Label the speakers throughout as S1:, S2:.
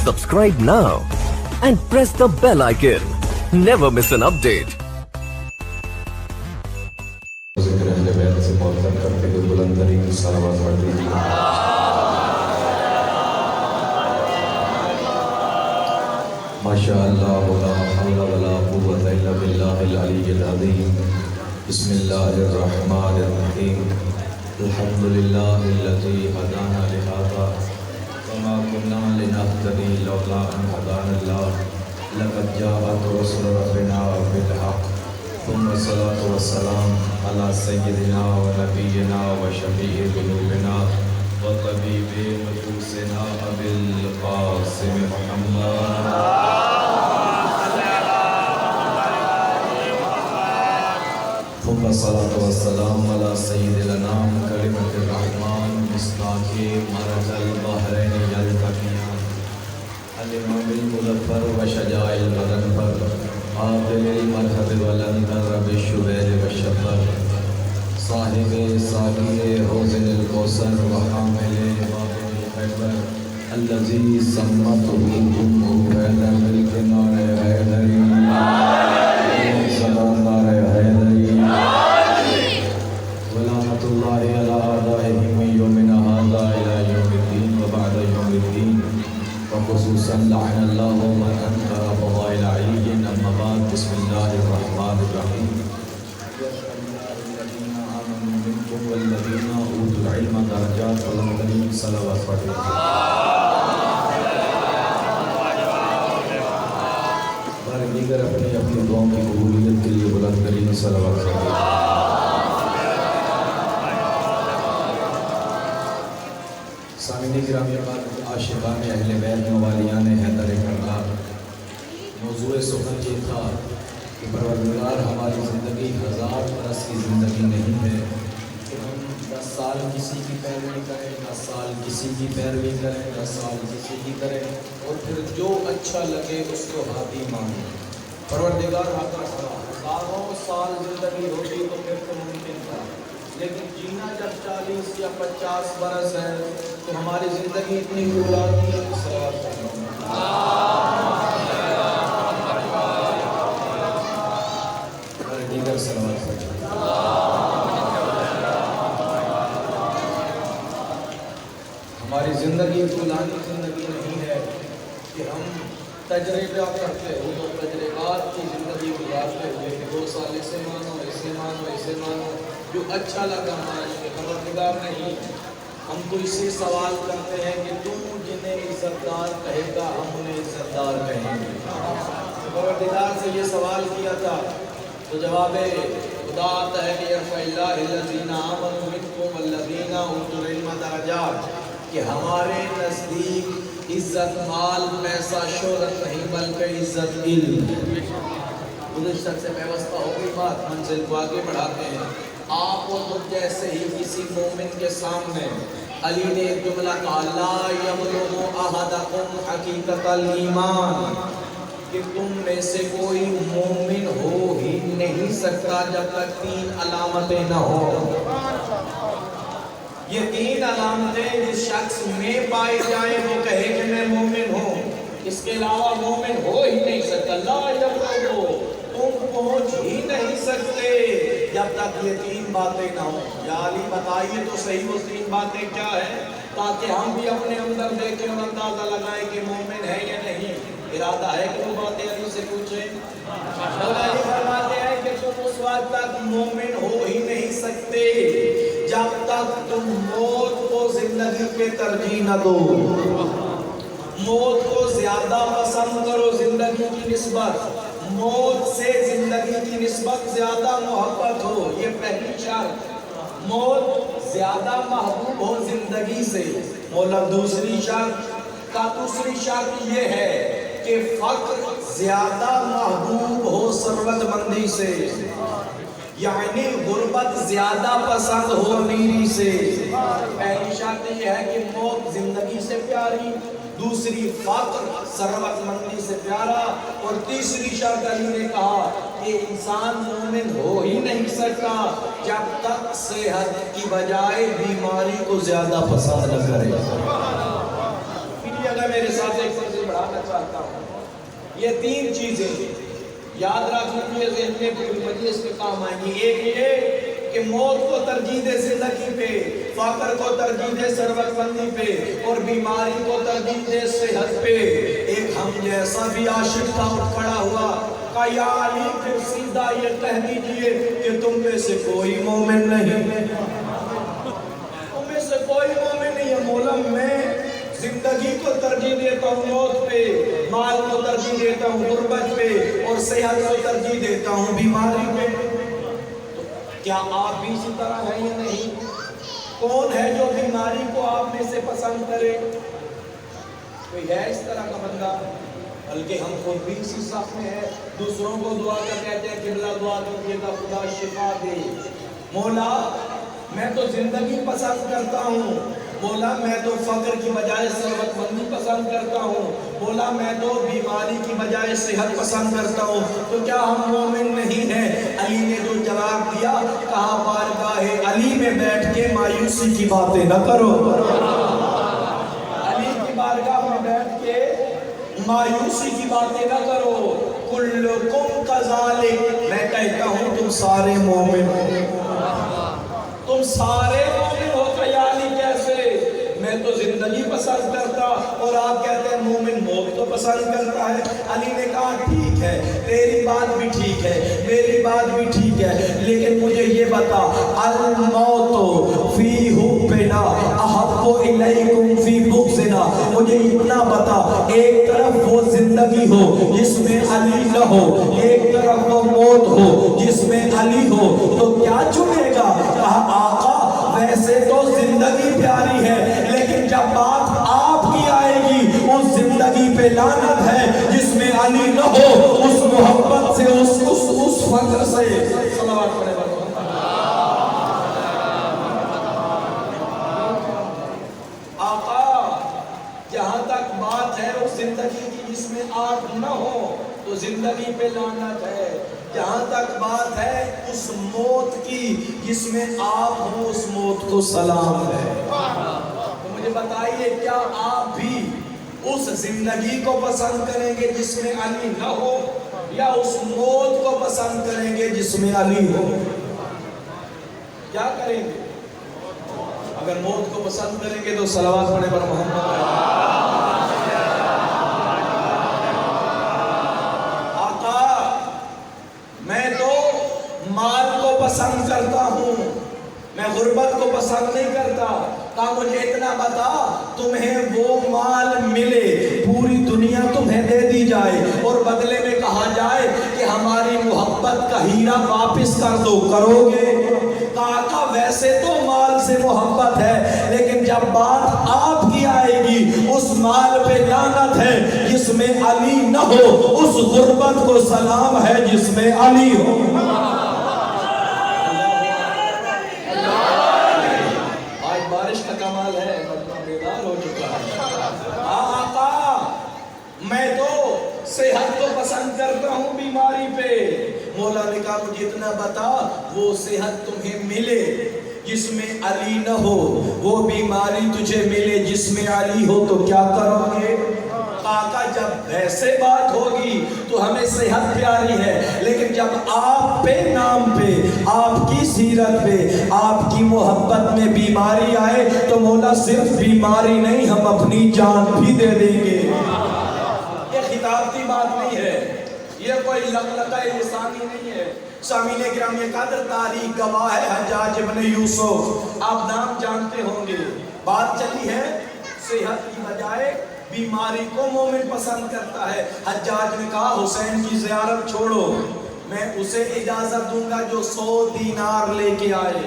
S1: Subscribe now and press the bell icon. Never miss an update.
S2: ذکر اہل بیت سے معذر کرتے ہوئے بلند ترین صلوات پڑھ دیجیے۔ ماشاء اللہ ولا حول ولا قوة الا باللہ العلی العظیم۔ بسم اللہ الرحمن الرحیم۔ الحمد للہ الذی ہدانا لہذا وما كنا لنهتدی لولا ان ہدانا اللہ لقد جاءت رسل ربنا بالحق ثم الصلاة والسلام على سيدنا ونبينا وشفيع ذنوبنا وطبيب نفوسنا أبي القاسم محمد ثم الصلاة والسلام على سيد الأنام كلمة الرحمن مصداق مرج البحرين يلتقيان الإمام المظفر وشجاع المظفر عادل المذهب والأنذر بالشباب والشفر صاحب ساقي حوض الكوثر وحامل باب الخيبر الذي سمته أمه فيدا بالكنار حيدري سلام دار حيدري ولعنة الله على أعدائهم من يومنا هذا إلى يوم الدين وبعد يوم الدين وخصوصا لعن الله من أنكر فضائل علي أما بعد بسم الله الرحمن الرحيم الذين آمنوا منكم والذين أوتوا العلم درجات بلند ترین صلوات پڑھیں۔ بار دیگر اپنی اپنی دعاؤں کی قبولیت کے لیے بلند ترین صلوات پڑھیں۔ سامعین گرامی عاشقان اہل بیت موالیان حیدر کرار، موضوع سخن یہ تھا کہ پروردگار ہماری زندگی 1000 برس کی زندگی نہیں ہے کہ ہم 10 سال کسی کی پیروی کریں، 10 سال کسی کی پیروی کریں، 10 سال کسی کی کریں اور پھر جو اچھا لگے اس کو ہادی مانیں۔ پروردگار آپ کا 1000 سال زندگی ہوتی تو پھر تو ممکن تھا، لیکن جینا جب 40 یا 50 برس ہے تو ہماری زندگی اتنی گزارتی ہے کہ صلوات پڑھیں۔ دیگر صلوات پڑھیں۔ ہماری زندگی طولانی زندگی نہیں ہے کہ ہم تجربہ کرتے ہو تو تجربات کی زندگی گزارتے ہوئے کہ 2 سال اسے مانو اسے مانو اسے مانو جو اچھا لگا مان کے پروردگار نہیں۔ ہم تو اسی سوال کرتے ہیں کہ تم جنہیں عزت دار کہے گا ہم انہیں عزت دار کہیں گے۔ پروردگار سے یہ سوال کیا تھا تو جواب خدا آتا ہے کہ یرفع اللہ الذین آمنوا منکم والذین اوتوا العلم درجات، کہ ہمارے نزدیک عزت مال پیسہ شہرت نہیں بلکہ عزت علم۔ گزشتہ سے پیوستہ ہو گئی بات، منزل کو آگے بڑھاتے ہیں۔ آپ اور مجھ جیسے ہی کسی مومن کے سامنے علی نے ایک جملہ کہا لا یبلغ احدکم حقیقت الایمان، کہ تم میں سے کوئی مومن ہو ہی نہیں سکتا جب تک 3 علامتیں نہ ہوں۔ یہ 3 علامتیں جس شخص میں پائی جائیں وہ کہے کہ میں مومن ہوں، اس کے علاوہ مومن ہو ہی نہیں سکتا۔ لا یبلغ، تم پہنچ ہی نہیں سکتے جب تک یہ 3 باتیں نہ ہوں۔ یا علی بتائیے تو صحیح وہ 3 باتیں کیا ہیں تاکہ ہم بھی اپنے اندر دیکھیں اور اندازہ لگائیں کہ مومن ہے یا نہیں۔ ارادہ ہے کہ وہ باتیں علی سے پوچھیں۔ مولا علی فرماتے ہیں کہ تم اس وقت تک مومن ہو ہی نہیں سکتے جب تک تم موت کو زندگی کے ترجیح نہ دو، موت کو زیادہ پسند کرو زندگی کی نسبت، موت سے زندگی کی نسبت زیادہ محبت ہو، یہ پہلی شرط۔ موت زیادہ محبوب ہو زندگی سے۔ مولا دوسری شرط یہ ہے کہ فقر زیادہ محبوب ہو ثروت مندی سے، یعنی غربت زیادہ پسند ہو امیری سے۔ پہلی شرط یہ ہے کہ موت زندگی سے پیاری، دوسری فقر ثروت مندی سے پیارا، اور تیسری شرط علی نے کہا کہ انسان مومن ہو ہی نہیں سکتا جب تک صحت کی بجائے بیماری کو زیادہ پسند نہ کرے۔ اگر میرے ساتھ ایک فرض بڑھا چاہتا ہوں. یہ تین چیزیں یاد رکھ لیجیے، ذہن میں پوری مجلس کے کام آئیں گی. ایک یہ کہ موت کو ترجیح دے زندگی پہ، فقر کو ترجیح دے ثروت مندی پہ، اور بیماری کو ترجیح دے صحت پہ. ایک ہم جیسا بھی عاشق تھا اٹھ کھڑا ہوا کہ یا علی پھر سیدھا یہ کہہ دیجئے کہ تم میں سے کوئی مومن نہیں، تم میں سے کوئی مومن نہیں ہے. مولا میں زندگی کو ترجیح دیتا ہوں موت پہ، مال کو ترجیح دیتا ہوں غربت پہ، اور صحت کو ترجیح دیتا ہوں بیماری پہ. کیا آپ بھی اسی طرح ہیں یا نہیں؟ کون ہے جو بیماری کو آپ میں سے پسند کرے؟ کوئی ہے اس طرح کا بندہ؟ بلکہ ہم خود بھی اسی صف میں ہیں، دوسروں کو دعا کر کہتے ہیں قبلہ دعا دیجیے گا خدا شفا دے. مولا میں تو زندگی پسند کرتا ہوں، مولا میں تو فقر کی بجائے ثروت مندی پسند کرتا ہوں، مولا میں تو بیماری کی بجائے صحت پسند کرتا ہوں. تو کیا ہم مومن نہیں ہیں؟ علی نے جو جواب دیا، کہا بارگاہ علی میں بیٹھ کے مایوسی کی باتیں نہ کرو. علی کی بارگاہ میں بیٹھ کے مایوسی کی باتیں نہ کرو. کلکم کذالک، میں کہتا ہوں تم سارے مومن ہو، تم سارے مومن ہو. علی کیسے؟ میں تو زندگی پسند کرتا، اور آپ کہتے ہیں مومن موت تو پسند کرتا ہے. علی نے کہا ٹھیک ہے، تیری بات بھی ٹھیک ہے، میری بات بھی ٹھیک ہے، لیکن مجھے یہ بتا، الموت فی حبنا احب الیکم فی بغضنا. مجھے اتنا بتا، ایک طرف وہ زندگی ہو جس میں علی نہ ہو، ایک طرف وہ موت ہو جس میں علی ہو، تو کیا چنے گا؟ کہا آقا ویسے تو زندگی پیاری ہے، لیکن جب بات آپ کی آئے گی اس زندگی پہ لعنت ہے جس میں علی نہ ہو، اس محبت سے، اس فقر سے. صلوات پڑھے آقا. جہاں تک بات ہے اس زندگی کی جس میں آپ نہ ہو تو زندگی پہ لعنت ہے. جہاں تک بات ہے اس موت کی جس میں آپ ہوں، اس موت کو سلام ہے. تو مجھے بتائیے، کیا آپ بھی اس زندگی کو پسند کریں گے جس میں علی نہ ہو، یا اس موت کو پسند کریں گے جس میں علی ہو؟ کیا کریں گے؟ اگر موت کو پسند کریں گے تو صلوات پڑھے پر محمد. مال کو پسند کرتا ہوں، میں غربت کو پسند نہیں کرتا. کہا مجھے اتنا بتا، تمہیں وہ مال ملے، پوری دنیا تمہیں دے دی جائے، اور بدلے میں کہا جائے کہ ہماری محبت کا ہیرا واپس کر دو، کرو گے؟ کہا ویسے تو مال سے محبت ہے، لیکن جب بات آپ کی آئے گی اس مال پہ لعنت ہے جس میں علی نہ ہو، اس غربت کو سلام ہے جس میں علی ہو. کمال ہے، بیدار ہو چکا ہے. آقا میں تو صحت کو پسند کرتا ہوں بیماری پہ. مولا نے کہا مجھے اتنا بتا، وہ صحت تمہیں ملے جس میں علی نہ ہو، وہ بیماری تجھے ملے جس میں علی ہو، تو کیا کرو گے؟ آقا جب ایسے بات ہوگی تو ہمیں صحت پیاری ہے، لیکن جب آپ پہ نام پہ، آپ کی سیرت پہ، آپ کی محبت میں بیماری آئے تو مولا صرف بیماری نہیں، ہم اپنی جان بھی دے دیں گے. یہ خطاب کی بات نہیں ہے، یہ کوئی لقلقہ لسانی نہیں ہے. سامعین گرامی قدر، تاریخ گواہ ہے حجاج ابن یوسف، آپ نام جانتے ہوں گے. بات چلی ہے صحت کی بجائے بیماری کو مومن پسند کرتا ہے. حجاج نے کہا حسین کی زیارت چھوڑو، میں اسے اجازت دوں گا جو 100 دینار لے کے آئے.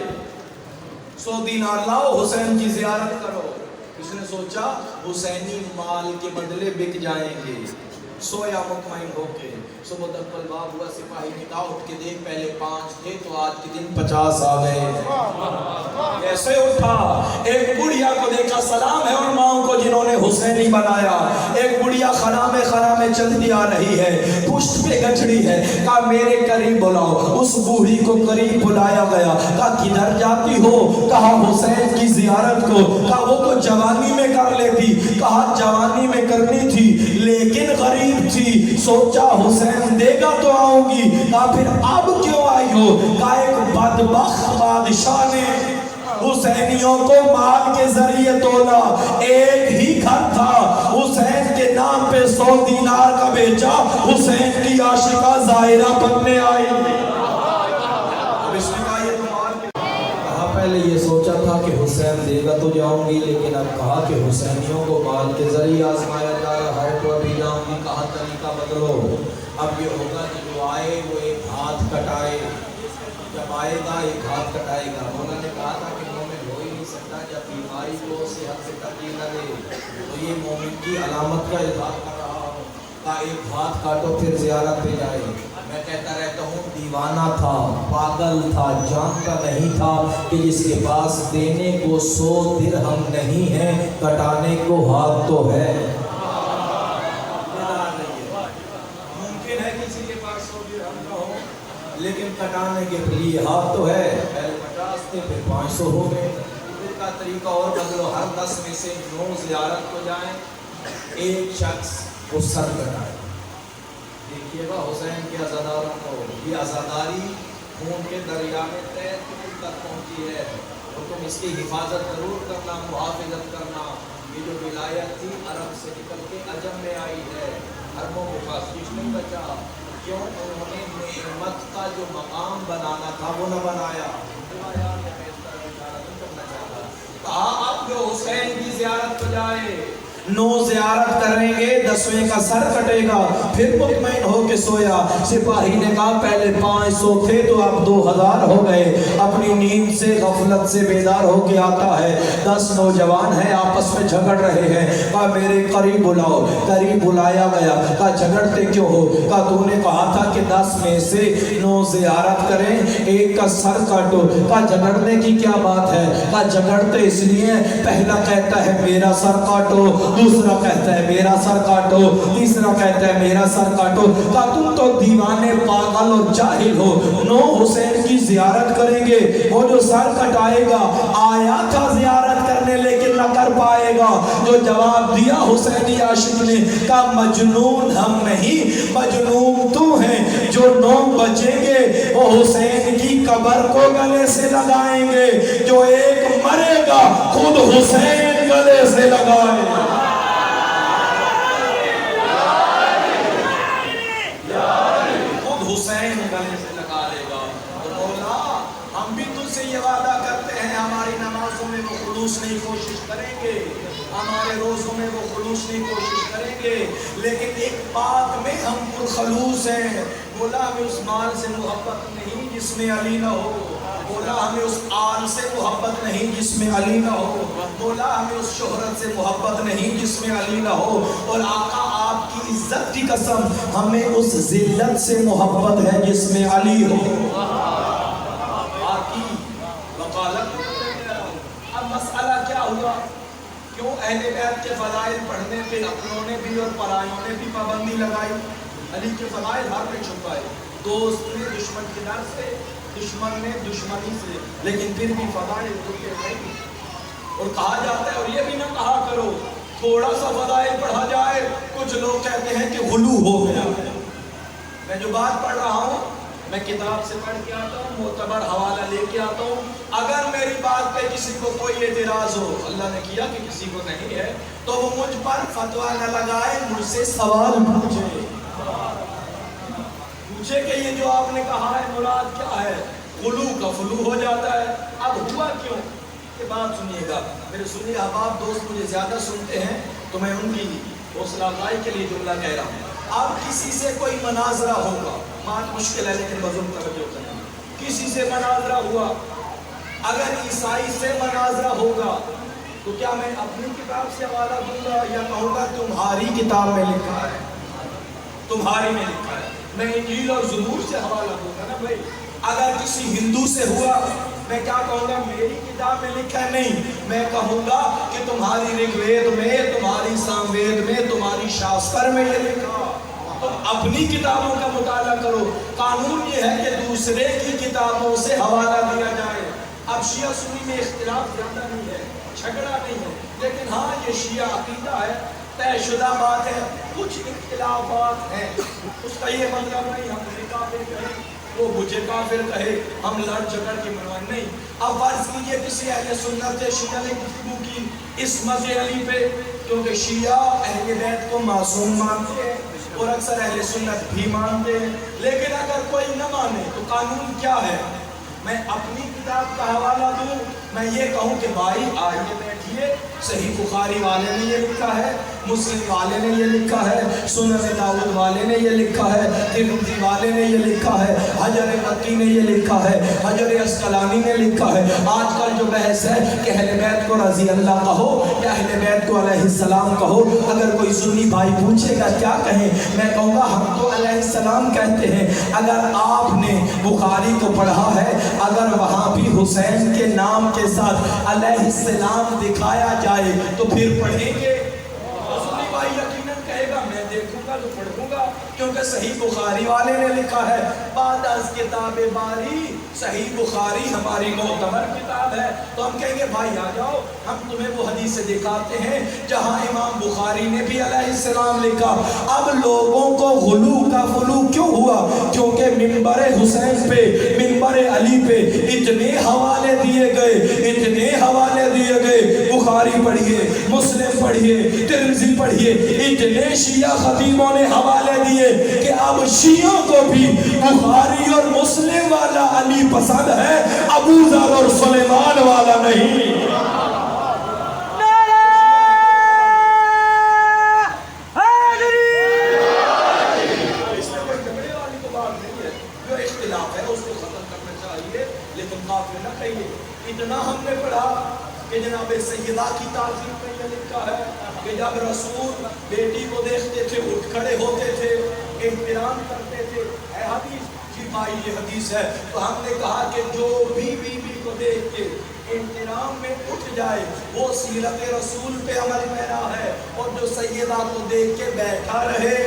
S2: 100 دینار لاؤ، حسین کی زیارت کرو. اس نے سوچا حسینی مال کے بدلے بک جائیں گے. سویا مطمئن ہو کے، صبح تک طلباب ہوا، سپاہی نے کہا اٹھ کے دیکھ، پہلے 5 تھے تو آج کے دن 50 آ گئے. کیسے اٹھا؟ ایک بڑھیا کو دیکھا، سلام ہے ان ماؤں کو جنہوں نے حسینی بنایا. ایک بڑھیا خرام میں چلتی آ رہی ہے، پشت پہ گچڑی ہے. کہا میرے قریب بلاؤ. اس بوڑھی کو قریب بلایا گیا. کہا کدھر جاتی ہو؟ کہا حسین کی زیارت کو. کہا وہ تو جوانی میں کر لیتی. کہا جوانی میں کرنی تھی، لیکن
S3: تھی، سوچا حسین دے گا تو آؤں گی، کہا پھر اب کیوں آئی ہو؟ کہا ایک بدبخت بادشاہ نے حسینیوں کو مال کے ذریعے تولا، ایک ہی گھر تھا، حسین کے نام پہ 100 دینار کا بیچا، حسین کی عاشقہ ظاہرہ بننے آئی۔ اب اس نے کہا یہ تو مال کے، کہا پہلے یہ سوچا تھا کہ حسین دے گا تو جاؤں گی، لیکن اب کہا کہ حسینیوں کو مال کے ذریعے آزمایا جا رہا ہے تو ابھی جاؤں گی، کہا طریقہ بدلو، اب یہ ہوگا کہ جو آئے وہ ایک ہاتھ کٹائے، جب آئے گا ایک ہاتھ کٹائے گا۔ مولا نے کہا تھا کہ مومن ہو ہی نہیں سکتا جب بیماری کو صحت سے ترجیح نہ دے، تو یہ مومن کی علامت کا اظہار کر رہا ہوں، کہا ایک ہاتھ کاٹو پھر زیارت پہ جائے۔ میں کہتا رہتا ہوں دیوانہ تھا، پاگل تھا، جانتا نہیں تھا کہ جس کے پاس دینے کو 100 درہم نہیں ہے، کٹانے کو ہاتھ تو ہے۔ ممکن ہے کسی کے پاس 100 درہم نہ ہو، لیکن کٹانے کے لیے ہاتھ تو ہے۔ پہلے 50 تھے پھر 500 ہو گئے۔ پھر کا طریقہ اور بدلو، ہر 10 میں سے 9 زیارت کو جائیں، ایک شخص وہ سر کٹائے۔ دیکھیے گا حسین کے عزاداروں کو، یہ عزاداری خون کے دریا میں تحت تک پہنچی ہے، اور تم اس کی حفاظت ضرور کرنا، محافظت کرنا۔ یہ جو ولایت تھی عرب سے نکل کے عجم میں آئی ہے، عربوں کے پاس کچھ نہیں بچا، کیوں؟ انہوں نے نعمت کا جو مقام بنانا تھا وہ نہ بنایا۔ کہا اب جو حسین کی زیارت کو جائے، 9 زیارت کریں گے، 10ویں کا سر کٹے گا، پھر مطمئن ہو کے سویا۔ سپاہی نے کہا پہلے 500 تھے تو اب 2000 ہو گئے۔ اپنی نیند سے غفلت سے بیدار ہو کے آتا ہے، 10 نوجوان ہیں آپس میں جھگڑ رہے ہیں، کہا میرے قریب بلاؤ، قریب بلایا گیا، کہا جھگڑتے کیوں ہو؟ کہا تو نے کہا تھا کہ 10 میں سے 9 زیارت کریں، ایک کا سر کاٹو۔ کہا جھگڑنے کی کیا بات ہے؟ کہا جھگڑتے اس لیے، پہلا کہتا ہے میرا سر کاٹو، دوسرا کہتا ہے میرا سر کاٹو، تیسرا کہتا ہے میرا سر کاٹو۔ کہا تم تو دیوانے، پاگل اور جاہل ہو، 9 حسین کی زیارت کریں گے، وہ جو سر کٹائے گا آیا تھا زیارت کرنے لیکن نہ کر پائے گا۔ جو جواب دیا حسینی عاشق نے، کہا مجنون ہم نہیں، مجنون تو ہیں، جو 9 بچیں گے وہ حسین کی قبر کو گلے سے لگائیں گے، جو ایک مرے گا خود حسین گلے سے لگائے گا۔ حسین گلے سے لگا لے گا۔ تو مولا ہم بھی تجھ سے یہ وعدہ کرتے ہیں، ہماری نمازوں میں وہ خلوص نہیں کوشش کریں گے، ہمارے روزوں میں وہ خلوص نہیں کوشش کریں گے، لیکن ایک بات میں ہم پرخلوص ہیں۔ مولا ہمیں اس مال سے محبت نہیں جس میں علی نہ ہو، مولا ہمیں اس آل سے محبت نہیں جس میں علی نہ ہو، مولا ہمیں اس شہرت سے محبت نہیں جس میں علی نہ ہو، اور آقا آپ کی عزت کی قسم ہمیں اس ذلت سے محبت ہے جس میں علی ہو۔ آقی وقالت۔ اب مسئلہ کیا ہوا؟ کیوں اہل بیت کے فضائل پڑھنے پہ اپنوں نے بھی اور پرائیوں نے بھی پابندی لگائی؟ علی کے فضائل ہر میں چھپائے، دوست نے دشمن کے ڈر سے، دشمن نے دشمنی سے، لیکن پھر بھی فضائل چھپے نہیں۔ اور کہا جاتا ہے، اور یہ بھی نہ کہا کرو تھوڑا سا فضائل پڑھا جائے، کچھ لوگ کہتے ہیں کہ غلو ہو گیا۔ میں جو بات پڑھ رہا ہوں میں کتاب سے پڑھ کے آتا ہوں، معتبر حوالہ لے کے آتا ہوں، اگر میری بات پہ کسی کو کوئی اعتراض ہو، اللہ نے کیا کہ کسی کو نہیں ہے، تو وہ مجھ پر فتویٰ نہ لگائے، مجھ سے سوال پوچھے کہ یہ جو آپ نے کہا ہے مراد کیا ہے؟ غلو کا فلو ہو جاتا ہے۔ اب ہوا کیوں؟ یہ بات سنیے گا میرے سنیے احباب، دوست مجھے زیادہ سنتے ہیں تو میں ان کی حوصلہ افزائی کے لیے جملہ کہہ رہا ہوں۔ اب کسی سے کوئی مناظرہ ہوگا، بات مشکل ہے لیکن بزرگ توجہ کریں، کسی سے مناظرہ ہوا، اگر عیسائی سے مناظرہ ہوگا تو کیا میں اپنی کتاب سے حوالہ دوں گا یا کہوں گا تمہاری کتاب میں لکھا ہے، تمہاری میں لکھا ہے؟ میں انجیل اور زبور سے حوالہ دوں گا نا بھائی۔ اگر کسی ہندو سے ہوا میں کیا کہوں گا میری کتاب میں لکھا ہے؟ نہیں، میں کہوں گا کہ تمہاری رگ وید میں، تمہاری سام وید میں، تمہاری شاستر میں یہ لکھا۔ تم اپنی کتابوں کا مطالعہ کرو۔ قانون یہ ہے کہ دوسرے کی کتابوں سے حوالہ دیا جائے۔ اب شیعہ سنی میں اختلاف زیادہ نہیں ہے، جھگڑا نہیں ہے، لیکن ہاں یہ شیعہ عقیدہ ہے طے شدہ بات ہے. کچھ اختلافات ہیں, اس کا یہ مطلب نہیں ہم نے کافر کہیں وہ مجھے کافر کہے, ہم لڑ جھگڑ کی منوان نہیں. اب فرض کیجئے کسی اہل سنت شیعہ نے گفتگو کی اس مذہب علی پہ, کیونکہ شیعہ اہل بیت کو معصوم مانتے ہیں اور اکثر اہل سنت بھی مانتے ہیں. لیکن اگر کوئی نہ مانے تو قانون کیا ہے؟ میں اپنی کتاب کا حوالہ دوں, میں یہ کہوں کہ بھائی آئیے بیٹھیے, صحیح بخاری والے نے یہ لکھا ہے, مسلم والے نے یہ لکھا ہے, سنن داؤد والے نے یہ لکھا ہے, ترمذی والے نے یہ لکھا ہے, حجر مکی نے یہ لکھا ہے, حجر اسقلانی نے لکھا ہے. آج کل جو بحث ہے کہ اہل بیت کو رضی اللہ کہو یا اہل بیت کو علیہ السلام کہو, اگر کوئی سنی بھائی پوچھے گا کیا کہیں, میں کہوں گا ہم تو علیہ السلام کہتے ہیں. اگر آپ نے بخاری کو پڑھا ہے, اگر وہاں بھی حسین کے نام کے ساتھ علیہ السلام دکھایا جائے تو پھر پڑھیں گے. سنی بھائی یقیناً کہے گا میں دیکھوں گا تو پڑھوں گا, کیونکہ صحیح بخاری والے نے لکھا ہے. بعد از کتاب باری صحیح بخاری ہماری معتبر کتاب ہے, تو ہم کہیں گے بھائی آ جاؤ, ہم تمہیں وہ حدیث دکھاتے ہیں جہاں امام بخاری نے بھی علیہ السلام لکھا. اب لوگوں کو غلو کا فلو کیوں ہوا؟ کیونکہ منبر حسین پہ, منبر علی پہ اتنے حوالے دیے گئے, اتنے حوالے دیے گئے. بخاری پڑھیے, مسلم پڑھیے, ترمذی پڑھیے, اتنے شیعہ خطیبوں نے حوالے دیے کہ اب شیعوں کو بھی بخاری اور مسلم والا علی پسند ہے, ابو ذر اور سلیمان والا نہیں. اس میں کوئی جھگڑے والی تو بات نہیں ہے, جو اختلاف ہے اس کو ختم کرنا چاہیے, لیکن کافر نہ کہیے. اتنا ہم نے پڑھا کہ جناب سیدہ کی تعظیم میں یہ لکھا ہے کہ جب رسول بیٹی کو دیکھتے تھے اٹھ کھڑے ہوتے تھے, احترام کرتے تھے. اے حدیث جی بھائی یہ حدیث ہے, تو ہم نے کہا کہ جو بھی بیوی کو دیکھ کے احترام میں اٹھ جائے وہ سیرت رسول پہ عمل پیرا ہے, اور جو سیدہ کو دیکھ کے بیٹھا رہے.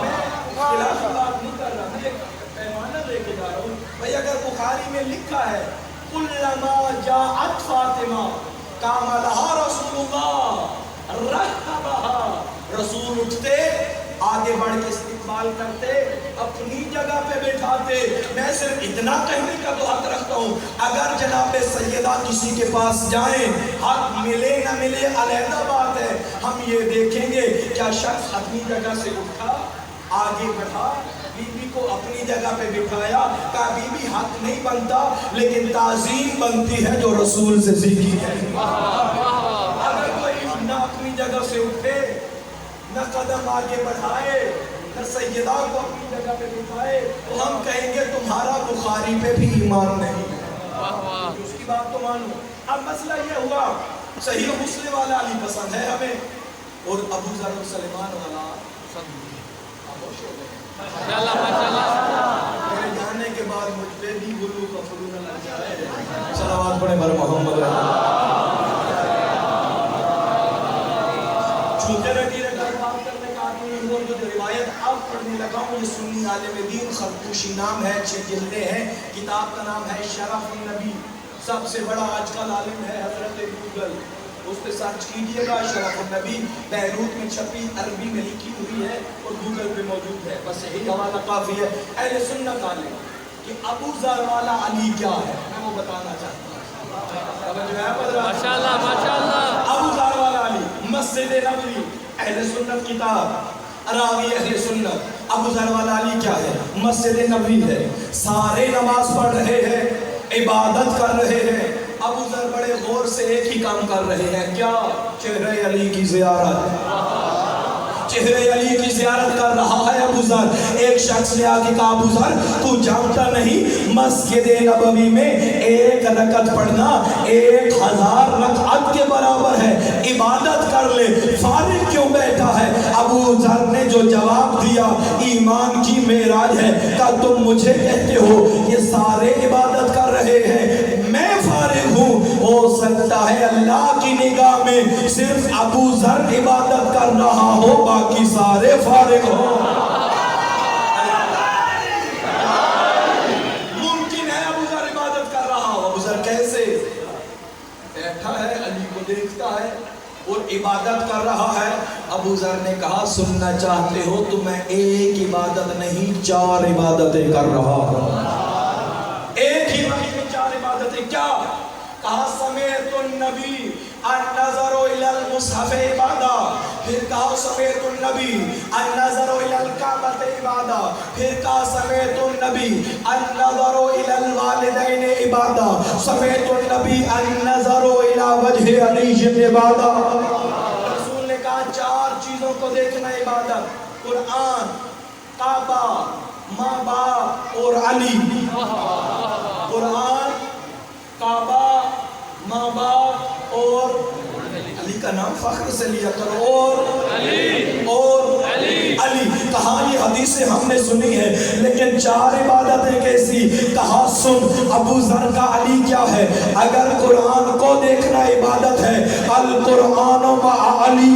S3: میں خلافی بات نہیں کر رہا, میں ایک پیمانہ لے کے جا رہا ہوں. بھئی اگر بخاری میں لکھا ہے کلما جاءت فاطمہ قام لہا رسول اللہ رحبہا, رسول اٹھتے آگے بڑھ کے استقبال کرتے, اپنی جگہ پہ بیٹھاتے. میں صرف اتنا کہنے کا تو حق رکھتا ہوں, اگر جناب سیدہ کسی کے پاس جائیں, حق ملے نہ ملے علیحدہ بات ہے, ہم یہ دیکھیں گے کیا شخص اپنی جگہ سے اٹھا, آگے بڑھا, بی بی کو اپنی جگہ پہ بٹھایا. کہا بی بی حق نہیں بنتا لیکن تعظیم بنتی ہے جو رسول سے سیکھی ہے. اگر کوئی نہ اپنی جگہ سے اٹھے, نہ قدم آگے بڑھائے, نہ سیدہ کو اپنی جگہ پہ بٹھائے, تو ہم کہیں گے تمہارا بخاری پہ بھی ایمان نہیں ہے. اس کی بات تو مانو. اب مسئلہ یہ ہوا صحیح مسلم والا علی پسند ہے ہمیں, اور ابو ذر و سلیمان والا خاموش ہو گئے. میرے جانے کے بعد مجھ پہ بھی غلو کا فلو نہ لگ جائے. صلوات پڑھیں بر محمد. چھوٹے رٹی رٹی بات کرنے کا آدمی نہیں ہوں, جو روایت اب پڑھنے لگا ہوں یہ سنی عالم دین خرطوشی نام ہے, 6 جلدیں ہیں. کتاب کا نام ہے شرف النبی. سب سے بڑا آج کل عالم ہے حضرت گوگل, اس پہ سرچ کیجئے گا. شرف النبی بیروت میں چھپی, عربی میں لکھی ہوئی ہے اور گوگل پہ موجود ہے. بس یہی حوالہ کافی ہے. اہل سنت عالم کہ ابو ذر والا علی کیا ہے میں وہ بتانا چاہتا ہوں. ماشاءاللہ ماشاءاللہ. ابو ذر والا علی, مسجد نبوی, اہل سنت کتاب, راوی اہل سنت. ابو ذر والا علی کیا ہے؟ مسجد نبوی ہے, سارے نماز پڑھ رہے ہیں, عبادت کر رہے ہیں. ابو ذر بڑے غور سے ایک ہی کام کر رہے ہیں, کیا؟ چہرے علی کی زیارت. چہرے علی کی زیارت کر رہا ہے ابو ذر. ایک شخص نے آگے کہا ابو ذر تو جانتا نہیں مسجد نبوی میں ایک رکعت پڑھنا 1000 رکعت کے برابر ہے, عبادت کر لے, فارغ کیوں بیٹھا ہے؟ ابو ذر نے جو جواب دیا ایمان کی معراج ہے. کہا تم مجھے کہتے ہو یہ سارے عبادت کر رہے ہیں, میں فارغ ہوں. ہو سکتا ہے اللہ کی نگاہ میں صرف ابو ذر عبادت کر رہا ہو, باقی سارے فارغ ہو. ممکن ہے ابو ذر عبادت کر رہا ہو. ابو ذر کیسے بیٹھا ہے, علی کو دیکھتا ہے اور عبادت کر رہا ہے. ابو ذر نے کہا سننا چاہتے ہو تو میں ایک عبادت نہیں 4 عبادتیں کر رہا ہوں. ایک ہی وقت میں 4 عبادتیں. کیا کہا؟ سمیعت النبی النظر الى المصحف عبادہ. پھر کہا سمیعت النبی النظر الى الکعبۃ عبادہ. پھر کہا سمیعت النبی النظر الى الوالدین عبادہ. سمیعت النبی النظر الى وجہ علی عبادہ. رسول نے کہا 4 چیزوں کو دیکھنا عبادت: قرآن، کعبہ، ماں باپ اور علی. قرآن، کعبہ، ماں باپ اور علی کا نام فخر سے لیا کرو. اور علی. کہا یہ حدیثیں ہم نے سنی ہے لیکن 4 عبادتیں کیسی؟ کہا سن ابو ذر کا علی کیا ہے. اگر قرآن کو دیکھنا عبادت ہے، القرآن مع علی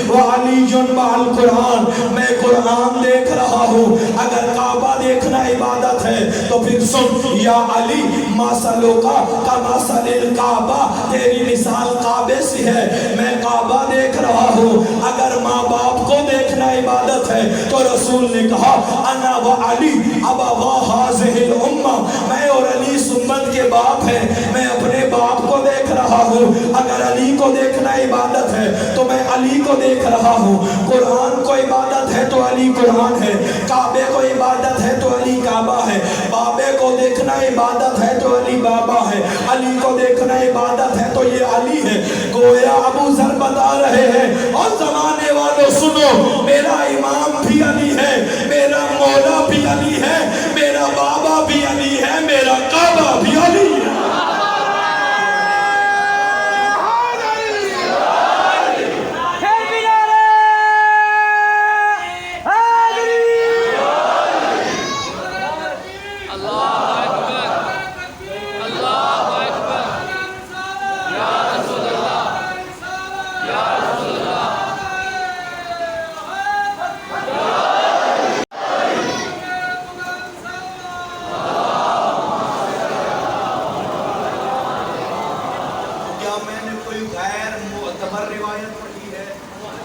S3: وعلی مع القرآن، میں قرآن دیکھ رہا ہوں. اگر کعبہ دیکھنا عبادت ہے تو پھر سن، یا علی مثلک کمثل الکعبہ، تیری مثال کعبے سے ہے، میں کعبہ دیکھ رہا ہوں. اگر ماں باپ کو دیکھنا عبادت ہے تو رسول نے کہا انا و علی ابوا هذه الامہ، میں اور علی امت کے باپ ہیں، میں اپنے باپ کو دیکھ رہا ہوں. اگر علی کو دیکھنا عبادت ہے تو میں علی کو دیکھ رہا ہوں. قرآن کو عبادت ہے تو علی قرآن ہے. کعبے کو عبادت ہے تو علی کعبہ ہے. بابے کو دیکھنا عبادت ہے تو علی بابا ہے. علی کو دیکھنا عبادت ہے تو یہ علی ہے. گویا ابو ذر بتا رہے ہیں اور زمانے والوں سنو، میرا امام بھی علی ہے، میرا مولا بھی علی ہے، میرا بابا بھی علی ہے، میرا کعبہ بھی علی ہے.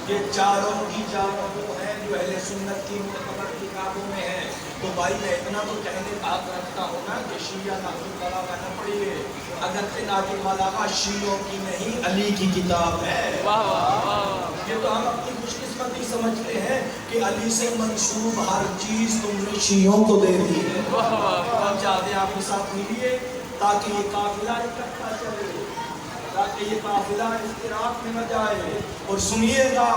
S3: یہ چاروں کی چاروں وہ ہیں جو اہل سنت کی معتبر کتابوں میں ہیں. تو بھائی میں اتنا تو کہنے کا حق رکھتا ہوں نا کہ شیعہ ناظم بلاغہ نہ پڑھیے. اگرچہ ناظم بلاغہ شیعوں کی نہیں علی کی کتاب ہے. یہ تو ہم اپنی خوش قسمتی سمجھتے ہیں کہ علی سے منسوب ہر چیز تم نے شیعوں کو دے دی ہے. ہم چاہتے ہیں آپ کے ساتھ ملیے تاکہ یہ قافلہ اکٹھا چلے، تاکہ یہ قافلہ افتراق میں نہ جائے. اور سنیے گا،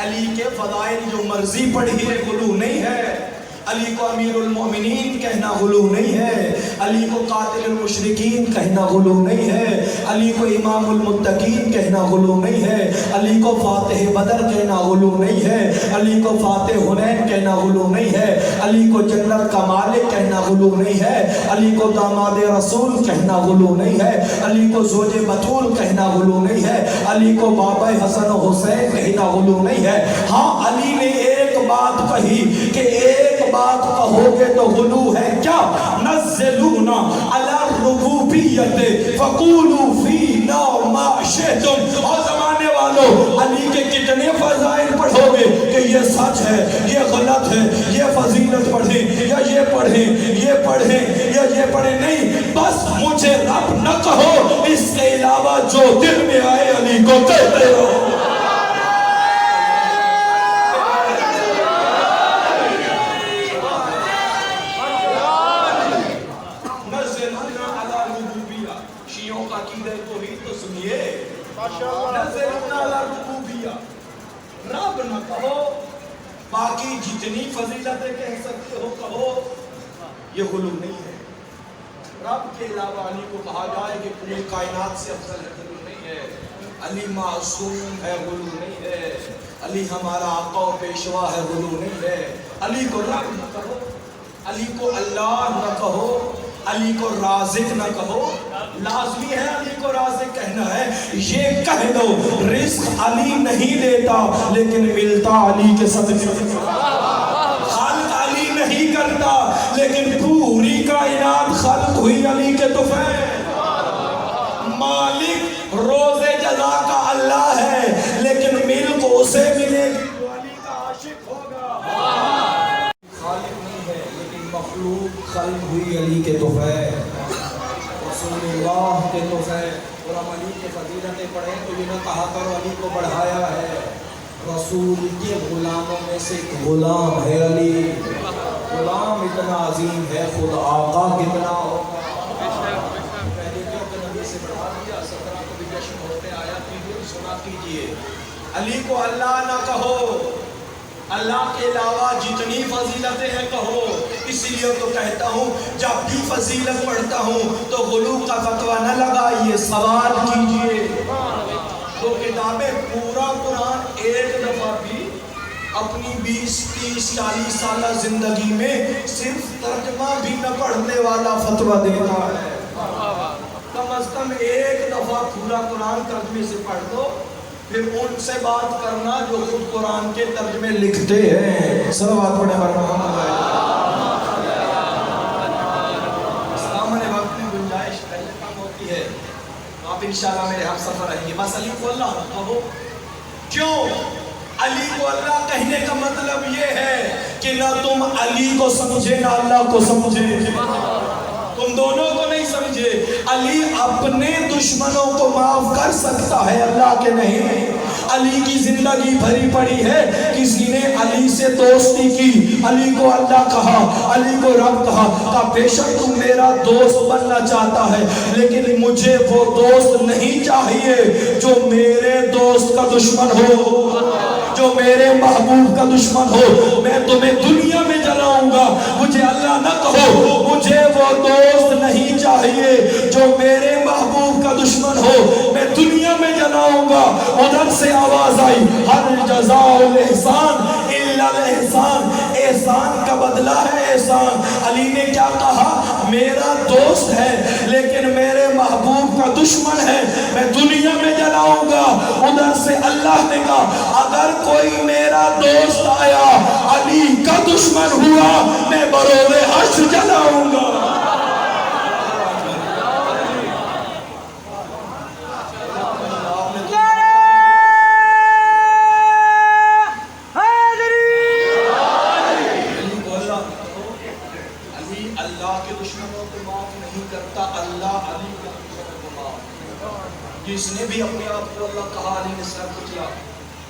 S3: علی کے فضائل جو مرضی پڑھیے غلو نہیں ہے. علی کو امیر المومنین کہنا غلو نہیں ہے. علی کو قاتل المشرکین کہنا غلو نہیں ہے. علی کو امام المتقین کہنا غلو نہیں ہے. علی کو فاتح بدر کہنا غلو نہیں ہے. علی کو فاتح حنین کہنا غلو نہیں ہے. علی کو جنت کا مالک کہنا غلو نہیں ہے. علی کو داماد رسول کہنا غلو نہیں ہے. علی کو زوج بطول کہنا غلو نہیں ہے. علی کو بابا حسن و حسین کہنا غلو نہیں ہے. ہاں علی نے ایک بات کہی کہ ایک بات کہو گے تو غلو ہے. کیا؟ نزلونا علی الربوبیت فقولوا فینا ما شئتم. اور زمانے والوں علی کے کتنے فضائل پڑھو گے کہ یہ سچ ہے، یہ غلط ہے، یہ فضیلت پڑھیں یا یہ پڑھیں، یہ پڑھیں یا یہ پڑھیں. نہیں، بس مجھے رب نہ کہو، اس کے علاوہ جو دل میں آئے علی کو کہتے رہو. رب نہ کہو، باقی جتنی فضیلتیں کہہ سکتے ہو کہو، یہ غلو نہیں ہے. رب کے علاوہ علی کو کہا جائے کہ پوری کائنات سے افضل ہے، غلو نہیں ہے. علی معصوم ہے، غلو نہیں ہے. علی ہمارا آقا و پیشوا ہے، غلو نہیں ہے. علی کو رب نہ کہو، علی کو اللہ نہ کہو، علی کو رازق نہ کہو. لازمی ہے علی کو رازق کہنا ہے. یہ کہہ دو رزق علی نہیں دیتا لیکن ملتا علی کے صدقے. خلق علی نہیں کرتا لیکن پوری کائنات خلق ہوئی علی کے طفیل. مالک روز جزا کا اللہ ہے لیکن اسے ملے گی جو علی کا عاشق ہوگا. خالق نہیں ہے لیکن مخلوق خلق ہوئی علی کے تحفے، رسول اللہ کے تحفے. اور ہم علی کے فضیلتیں پڑھیں تو یہ نہ کہا کرو علی کو بڑھایا ہے. رسول کے غلاموں میں سے ایک غلام ہے علی. غلام اتنا عظیم ہے، خود آقا کتنا ہوگا. پہلے کیوں کہ نبی سے بڑھا دیا، 17 کو بھی جشن ہوتے آیا کیجئے، سنا کیجئے. علی کو اللہ نہ کہو، اللہ کے علاوہ جتنی فضیلتیں ہیں کہو. اس لیے تو کہتا ہوں جب بھی فضیلت پڑھتا ہوں تو غلو کا فتویٰ نہ لگائیے، سوال کیجئے. تو کتابیں پورا قرآن ایک دفعہ بھی اپنی 20 30 40 سالہ زندگی میں صرف ترجمہ بھی نہ پڑھنے والا فتویٰ دیتا ہے. کم از کم ایک دفعہ پورا قرآن ترجمے سے پڑھ دو، پھر ان سے بات کرنا جو خود قرآن کے ترجمے لکھتے ہیں. صلوات پڑھیں بر محمد. سامنے وقت میں گنجائش پہلے کم ہوتی ہے، آپ انشاءاللہ میرے ہم سفر رہیں گے. بس علی کو اللہ نہ کہو. کیوں؟ علی کو اللہ کہنے کا مطلب یہ ہے کہ نہ تم علی کو سمجھے نہ اللہ کو سمجھے، تم دونوں کو نہیں سمجھے. علی اپنے دشمنوں کو معاف کر سکتا ہے، اللہ کے نہیں. علی کی زندگی بھری پڑی ہے، کسی نے علی سے دوستی کی، علی کو اللہ کہا، علی کو رب کہا بے شک تم میرا دوست بننا چاہتا ہے لیکن مجھے وہ دوست نہیں چاہیے جو میرے دوست کا دشمن ہو، جو میرے محبوب کا دشمن ہو. میں تمہیں دنیا میں جلاؤں گا. مجھے اللہ نہ کہو، مجھے وہ دوست نہیں چاہیے جو میرے محبوب کا دشمن ہو، میں دنیا میں جلاؤں گا. ادھر سے آواز آئی ہر جزاء الاحسان الا الاحسان. احسان کا بدلہ ہے احسان. علی نے کیا کہا؟ میرا دوست ہے لیکن میرے محبوب کا دشمن ہے، میں دنیا میں جلاؤں گا. ادھر سے اللہ نے کہا اگر کوئی میرا دوست آیا علی کا دشمن ہوا میں بروز حشر جلاؤں گا. جس نے بھی اپنے آپ کو اللہ کہا علی نے سر کچلا.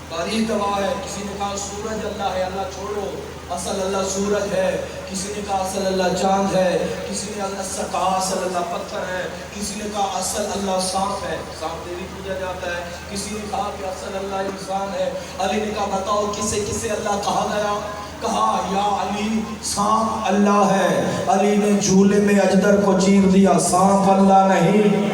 S3: تاریخ گواہ ہے. کسی نے کہا سورج اللہ ہے، اللہ چھوڑو، اصل اللہ سورج ہے. کسی نے کہا اصل اللہ چاند ہے. کسی نے کہا اصل اللہ پتھر ہے. کسی نے کہا اصل اللہ سانپ ہے، سانپ دیوی پوجا جاتا ہے. کسی نے کہا کہ اصل اللہ انسان ہے. علی نے کہا بتاؤ کسے کسے اللہ کہا گیا؟ کہا یا علی سانپ اللہ ہے. علی نے جھولے میں اجدر کو چیر دیا، سانپ اللہ نہیں،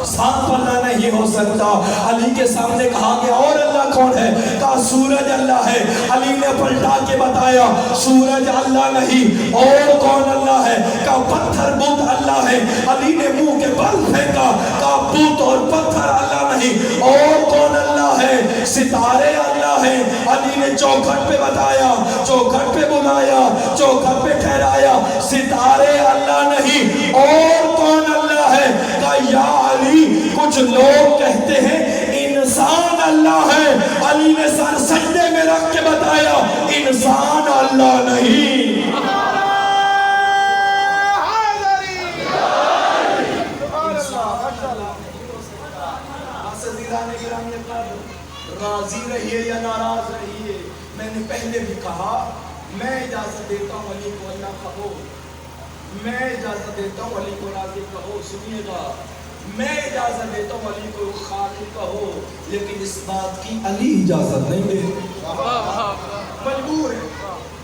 S3: سانپ اللہ نہیں ہو سکتا. علی کے سامنے کہا گیا اور اللہ کون ہے؟ کہا سورج اللہ ہے. علی نے پلٹا کے بتایا سورج اللہ نہیں، اور کون اللہ ہے؟ کہا پتھر بت اللہ ہے. علی نے منہ کے بل پھینکا، کہا بت اور پتھر اللہ نہیں، اور کون اللہ ہے؟ ستارے اللہ ہیں. علی نے چوکھٹ پہ بتایا، چوکھٹ پہ بلایا، چوکھٹ پہ ٹھہرایا، ستارے اللہ نہیں، اور کون اللہ ہے؟ کہا یا علی کچھ لوگ کہتے ہیں انسان اللہ ہے. علی نے سر سجدے میں رکھ کے بتایا انسان اللہ نہیں. راضی رہیے یا ناراض رہیے، میں نے پہلے بھی کہا میں اجازت دیتا ہوں علی کو اللہ کہو، میں اجازت دیتا ہوں علی کو راضی کہو. سنیے گا، میں اجازت دیتا ہوں علی کو خالق کہو، لیکن اس بات کی علی اجازت نہیں دے. مجبور ہے.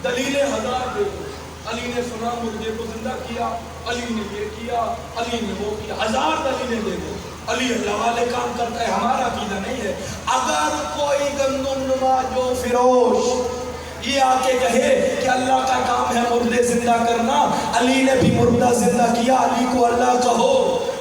S3: دلیلیں ہزار دے دو. علی نے سنا مردے کو زندہ کیا، علی نے یہ کیا، علی نے وہ کیا، ہزار دلیلیں دے دو. علی اللہ والے کام کرتا ہے، ہمارا عقیدہ نہیں ہے. اگر کوئی گندم نما جو فروش یہ آ کے کہے کہ اللہ کا کام ہے مردے زندہ کرنا، علی نے بھی مردہ زندہ کیا، علی کو اللہ کہو.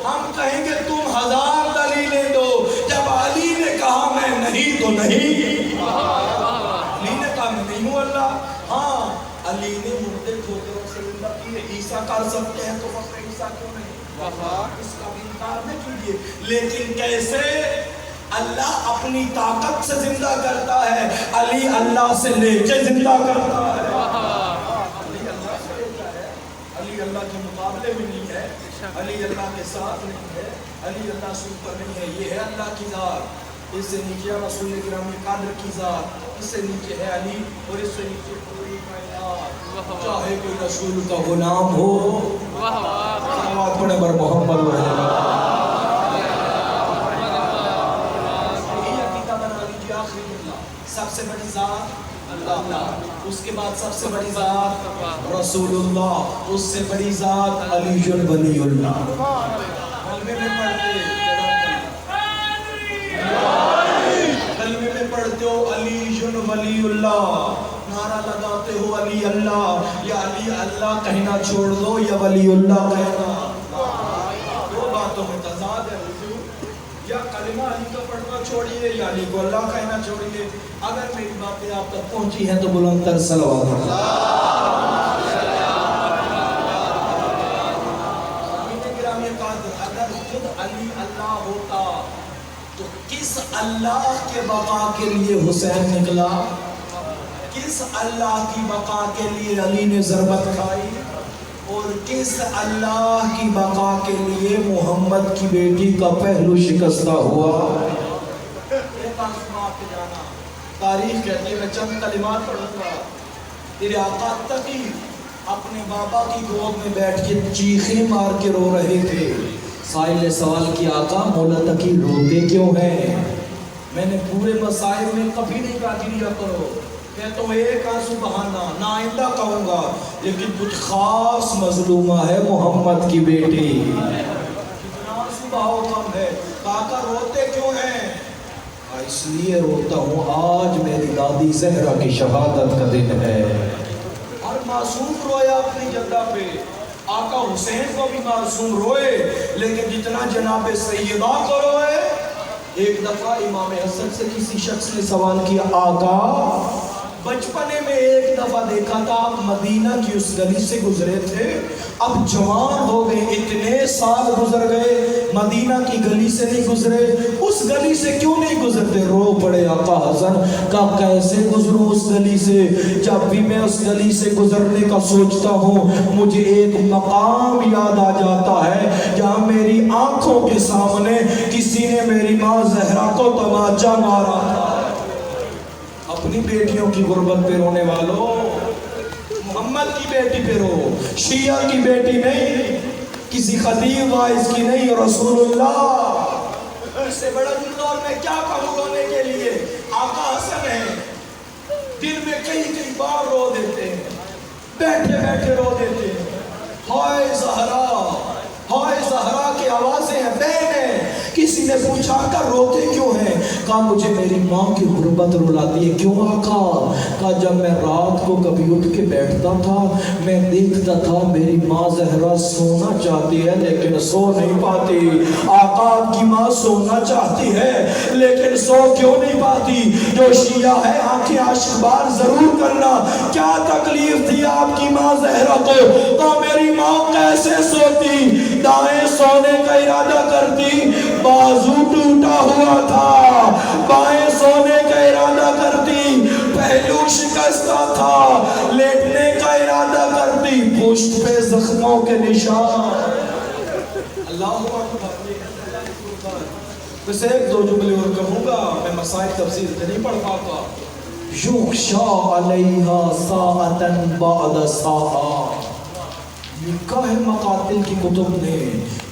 S3: ہم کہیں گے تم ہزار دلیلیں دو، جب علی نے کہا میں نہیں تو نہیں. علی نے کہا میں نہیں ہوں اللہ. ہاں علی نے مردے ٹھوکروں سے زندہ کیے. عیسیٰ کر سکتے ہیں تو فخر عیسیٰ کیوں نہیں؟ اس کا بھی انکار نہ کیجیے. لیکن کیسے؟ اللہ اپنی طاقت سے زندہ کرتا ہے، علی اللہ سے لے کے زندہ کرتا ہے۔ علی اللہ سے لیتا ہے، علی اللہ کے مقابلے میں نہیں ہے، علی اللہ کے ساتھ نہیں ہے، علی اللہ سے اوپر نہیں ہے، یہ ہے اللہ کی ذات۔ اس سے نیچے رسول کرام قادر کی ذات، اس سے نیچے ہے علی، اور اس سے نیچے پوری کائنات۔ چاہے کوئی رسول کا غلام ہو، صلوات پڑھیں بر محمد و علی محمد۔ سب سے بڑی ذات اللہ، اس کے بعد سب سے بڑی ذات رسول اللہ، اس سے بڑی ذات علی ولی اللہ۔ کلمے میں پڑھتے کلمے میں پڑھتے ہو علی ولی اللہ، نعرہ لگاتے ہو علی اللہ، یا علی اللہ کہنا چھوڑ دو یا ولی اللہ کہنا، دو باتوں میں تضاد ہے حضور۔ یا کلمہ علی کا پڑھنا چھوڑیے یا علی کو اللہ کہنا چھوڑیے۔ اگر میری باتیں آپ تک پہنچی ہیں تو بلند تر صلوات اگر خود علی اللہ ہوتا تو کس اللہ کے بقا کے لیے حسین نکلا؟ کس اللہ کی بقا کے لیے علی نے ضربت کھائی؟ اور کس اللہ کی بقا کے لیے محمد کی بیٹی کا پہلو شکستہ ہوا؟ تاریخ کہتی ہے، میں چند کلمات پڑھوں گا۔ تیرے آقا تقی اپنے بابا کی گود میں بیٹھ کے چیخیں مار کے رو رہے تھے۔ سائل نے سوال کیا، آقا مولا تقی روتے کیوں ہیں؟ میں نے پورے مسائل میں کبھی نہیں کہا کہ لیا کرو، کہتا ہوں ایک آنسو بہانا، نہ آئندہ کہوں گا، لیکن کچھ خاص مظلومہ ہے محمد کی بیٹی، کتنا آنسو بہاؤ کم ہے۔ آقا روتے کیوں ہیں؟ اس لیے روتا ہوں آج میری دادی زہرا کی شہادت کا دن ہے۔ اور معصوم رویا اپنی جدہ پہ، آقا حسین کو بھی معصوم روئے، لیکن جتنا جناب سیدہ کو روئے۔ ایک دفعہ امام حسن سے کسی شخص نے سوال کیا، آقا بچپنے میں ایک دفعہ دیکھا تھا آپ مدینہ کی اس گلی سے گزرے تھے، اب جوان ہو گئے، اتنے سال گزر گئے، مدینہ کی گلی سے نہیں گزرے، اس گلی سے کیوں نہیں گزرتے؟ رو پڑے آقا حسن، کہا کیسے گزروں اس گلی سے؟ جب بھی میں اس گلی سے گزرنے کا سوچتا ہوں مجھے ایک مقام یاد آ جاتا ہے جہاں میری آنکھوں کے سامنے کسی نے میری ماں زہرا کو تماچا مارا تھا۔ اپنی بیٹیوں کی غربت پہ رونے والوں، محمد کی بیٹی پہ رو، شیعہ کی بیٹی نہیں، کسی خطیب وائز کی نہیں، رسول اللہ۔ اس سے بڑا جملہ اور میں کیا کہوں رونے کے لیے؟ آقا حسن ہے، دن میں کئی بار رو دیتے ہیں، بیٹھے بیٹھے رو دیتے ہیں، ہائے زہرا، ہائے زہرا کی آوازیں ہیں، بہن ہے۔ کسی نے پوچھا کر روتے کیوں ہیں؟ کہا مجھے میری ماں کی غربت رلاتی ہے۔ کیوں آقا؟ کہا جب میں رات کو کبھی اٹھ کے بیٹھتا تھا میں دیکھتا تھا میری ماں زہرا سونا چاہتی ہے لیکن سو نہیں پاتی۔ آقا آپ کی ماں سونا چاہتی ہے لیکن سو کیوں نہیں پاتی؟ جو شیعہ ہے آنکھیں عاشق بار ضرور کرنا، کیا تکلیف تھی آپ کی ماں زہرا کو؟ تو میری ماں کیسے سوتی؟ دائیں سونے کا ارادہ کرتی، بازو ٹوٹا ہوا تھا، بائیں سونے کا ارادہ کرتی، پہلو شکستہ تھا، لیٹنے کا ارادہ کرتی، پشت پہ زخموں کے نشان۔ اللہ اکبر۔ بس ایک دو جملے اور کہوں گا، میں مسائل تفصیل سے نہیں پڑھ پاتا۔ یغشا علیہا ساعتاً بعد ساعہ، لکھا ہے مقاتل کی کتب نے،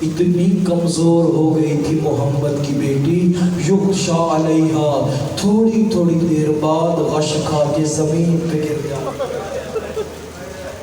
S3: اتنی کمزور ہو گئی تھی محمد کی بیٹی، یغشا علیہا، تھوڑی تھوڑی دیر بعد غش کھا کے زمین پہ گر جاتی،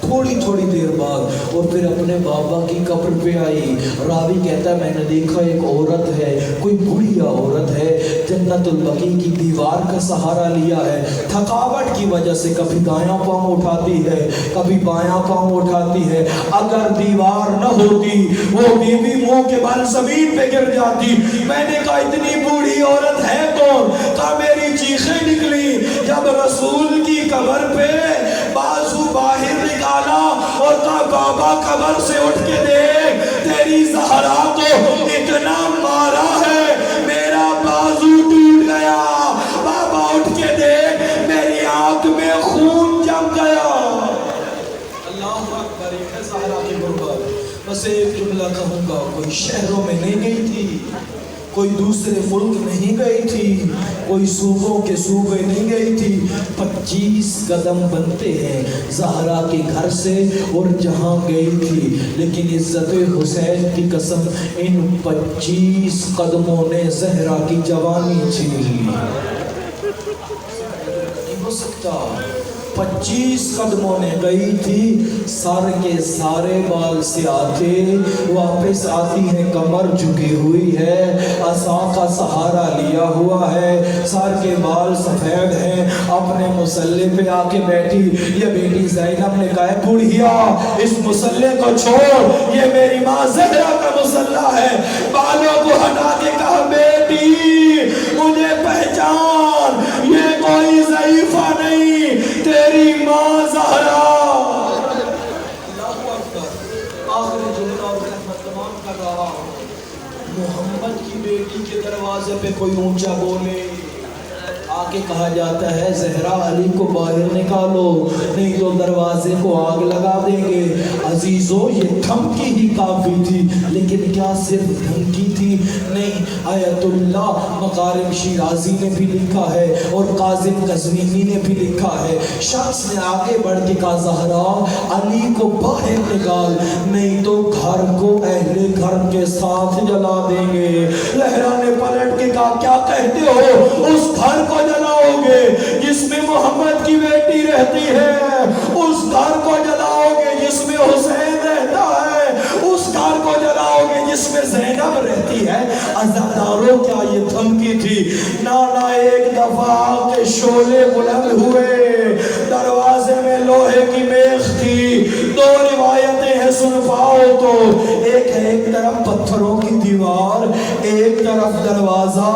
S3: تھوڑی تھوڑی دیر بعد، اور پھر اپنے بابا کی قبر پہ آئی۔ راوی کہتا ہے میں نے دیکھا ایک عورت ہے، کوئی بڑھیا عورت ہے، جنت البقیع کی دیوار کا سہارا لیا ہے، تھکاوٹ کی وجہ سے کبھی دایاں پاؤں اٹھاتی ہے کبھی بایاں پاؤں اٹھاتی ہے، اگر دیوار نہ ہوتی وہ بیوی منہ کے بل زمین پہ گر جاتی۔ میں نے کہا اتنی بوڑھی عورت ہے کون؟ کہا میری چیخیں نکلی جب رسول کی قبر پہ بازو باہر نکالا اور کہا بابا قبر سے اٹھ کے دیکھ، تیری زہرا کو اتنا مارا ہے میرا بازو میں خون جم گیا. اللہ اکبر. یہ ہے زہرا کی غربت. بس ایک جملہ کہوں گا, کوئی شہروں میں نہیں گئی تھی, کوئی دوسرے ملک نہیں گئی تھی, کوئی صوبوں کے صوبے نہیں گئی تھی. 25 قدم بنتے ہیں زہرا کے گھر سے اور جہاں گئی تھی, لیکن عزت حسین کی قسم ان 25 قدموں نے زہرا کی جوانی چھین لی. نہیں ہو سکتا. 25 قدموں نے گئی تھی, سر کے سارے بال سے آتے, واپس آتی ہے کمر جھکی ہوئی ہے, عصا کا سہارا لیا ہوا ہے, سر کے بال سفید ہیں, اپنے مصلے پہ آ کے بیٹھی. یہ بیٹی زینب نے کہا بڑھیا اس مصلے کو چھوڑ, یہ میری ماں زہرا کا مصلہ ہے. بالوں کو ہٹا کے کہا بیٹی مجھے پہچان, یہ کوئی ضعیفہ نہیں, تیری ماں زہرا. اللہ اکبر. آخر جملہ اور رحمت تمام کر رہا ہوں. محمد کی بیٹی کے دروازے پہ کوئی اونچا بولے, آگے کہا جاتا ہے زہرا علی کو باہر نکالو نہیں تو دروازے کو آگ لگا دیں گے. عزیزو یہ دھمکی ہی کافی تھی, لیکن کیا صرف دھمکی تھی؟ نہیں. آیت اللہ مکارم شیرازی نے بھی لکھا ہے اور قاسم قزوینی نے بھی لکھا ہے, شخص نے آگے بڑھ کے کہا زہرا علی کو باہر نکال نہیں تو گھر کو اہل گھر کے ساتھ جلا دیں گے. زہرا نے پلٹ کے کہا کیا کہتے ہو, اس گھر کو جلاؤ گے جس میں محمد کی بیٹی رہتی ہے, اس گھر کو جلاؤ گے جس میں حسین رہتا ہے, اس گھر کو جلاؤ گے جس میں زینب رہتی ہے. عزاداروں کیا یہ دھمکی تھی؟ نانا ایک دفعہ کے شعلے بلند ہوئے, دروازے میں لوہے کی میخ تھی. 2 روایتیں ہیں سن پاؤ تو, ایک ہے ایک طرف پتھروں کی دیوار, ایک طرف دروازہ,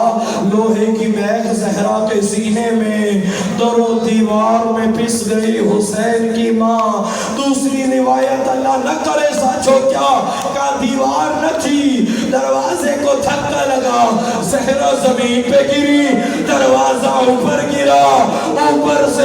S3: لوہے کی میخ زہرا کے سینے میں, دونوں دیوار میں پس گئی حسین کی ماں. دوسری روایت اللہ نہ کرے سچ ہو کیا کہ دیوار نہ تھی, دروازے کو دھکا لگا, زہرا زمین پہ گری, دروازہ اوپر گرا, اوپر سے